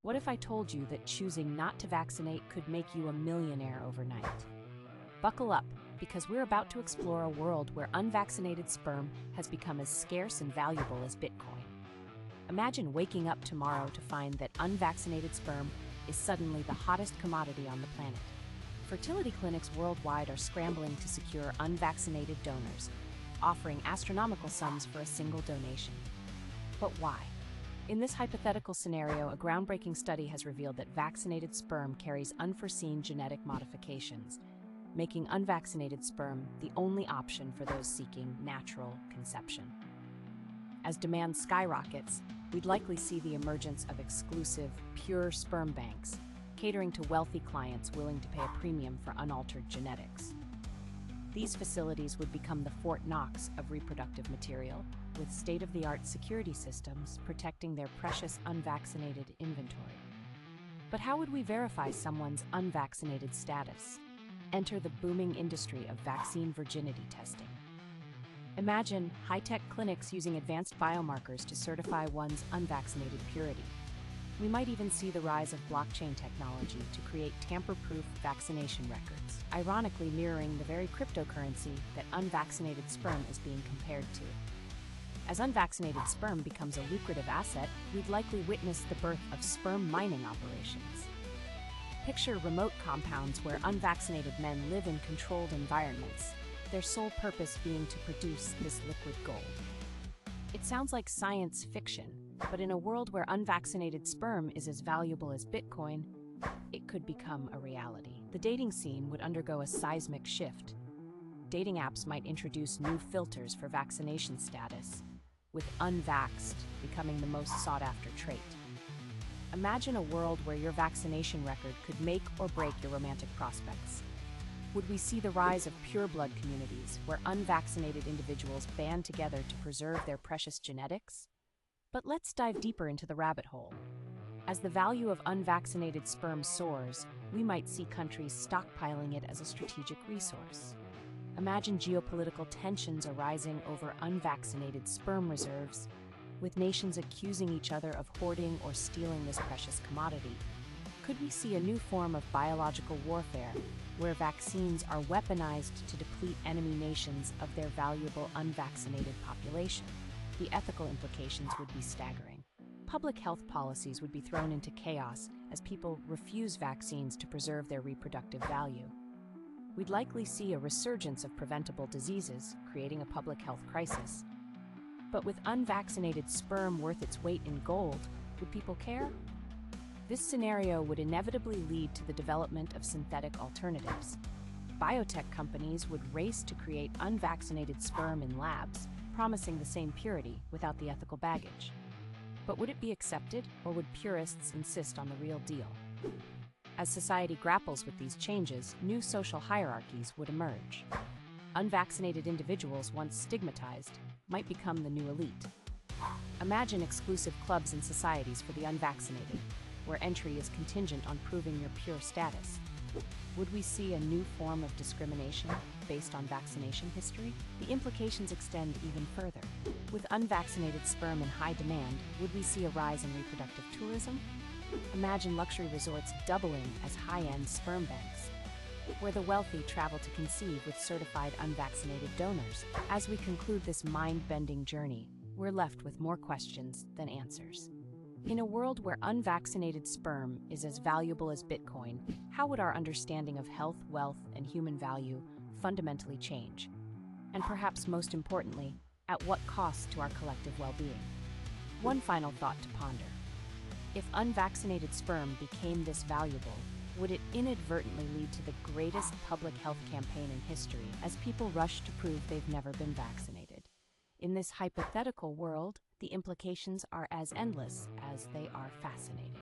What if I told you that choosing not to vaccinate could make you a millionaire overnight? Buckle up, because we're about to explore a world where unvaccinated sperm has become as scarce and valuable as Bitcoin. Imagine waking up tomorrow to find that unvaccinated sperm is suddenly the hottest commodity on the planet. Fertility clinics worldwide are scrambling to secure unvaccinated donors, offering astronomical sums for a single donation. But why? In this hypothetical scenario, a groundbreaking study has revealed that vaccinated sperm carries unforeseen genetic modifications, making unvaccinated sperm the only option for those seeking natural conception. As demand skyrockets, we'd likely see the emergence of exclusive, pure sperm banks, catering to wealthy clients willing to pay a premium for unaltered genetics. These facilities would become the Fort Knox of reproductive material, with state-of-the-art security systems protecting their precious unvaccinated inventory. But how would we verify someone's unvaccinated status? Enter the booming industry of vaccine virginity testing. Imagine high-tech clinics using advanced biomarkers to certify one's unvaccinated purity. We might even see the rise of blockchain technology to create tamper-proof vaccination records, ironically mirroring the very cryptocurrency that unvaccinated sperm is being compared to. As unvaccinated sperm becomes a lucrative asset, we'd likely witness the birth of sperm mining operations. Picture remote compounds where unvaccinated men live in controlled environments, their sole purpose being to produce this liquid gold. It sounds like science fiction, but in a world where unvaccinated sperm is as valuable as Bitcoin, it could become a reality. The dating scene would undergo a seismic shift. Dating apps might introduce new filters for vaccination status, with unvaxxed becoming the most sought-after trait. Imagine a world where your vaccination record could make or break your romantic prospects. Would we see the rise of pureblood communities where unvaccinated individuals band together to preserve their precious genetics? But let's dive deeper into the rabbit hole. As the value of unvaccinated sperm soars, we might see countries stockpiling it as a strategic resource. Imagine geopolitical tensions arising over unvaccinated sperm reserves, with nations accusing each other of hoarding or stealing this precious commodity. Could we see a new form of biological warfare, where vaccines are weaponized to deplete enemy nations of their valuable unvaccinated population? The ethical implications would be staggering. Public health policies would be thrown into chaos as people refuse vaccines to preserve their reproductive value. We'd likely see a resurgence of preventable diseases, creating a public health crisis. But with unvaccinated sperm worth its weight in gold, would people care? This scenario would inevitably lead to the development of synthetic alternatives. Biotech companies would race to create unvaccinated sperm in labs, promising the same purity without the ethical baggage. But would it be accepted, or would purists insist on the real deal? As society grapples with these changes, new social hierarchies would emerge. Unvaccinated individuals, once stigmatized, might become the new elite. Imagine exclusive clubs and societies for the unvaccinated, where entry is contingent on proving your pure status. Would we see a new form of discrimination based on vaccination history? The implications extend even further. With unvaccinated sperm in high demand, would we see a rise in reproductive tourism? Imagine luxury resorts doubling as high-end sperm banks, where the wealthy travel to conceive with certified unvaccinated donors. As we conclude this mind-bending journey, we're left with more questions than answers. In a world where unvaccinated sperm is as valuable as Bitcoin, how would our understanding of health, wealth, and human value fundamentally change? And perhaps most importantly, at what cost to our collective well-being? One final thought to ponder. If unvaccinated sperm became this valuable, would it inadvertently lead to the greatest public health campaign in history as people rush to prove they've never been vaccinated? In this hypothetical world, the implications are as endless as they are fascinating.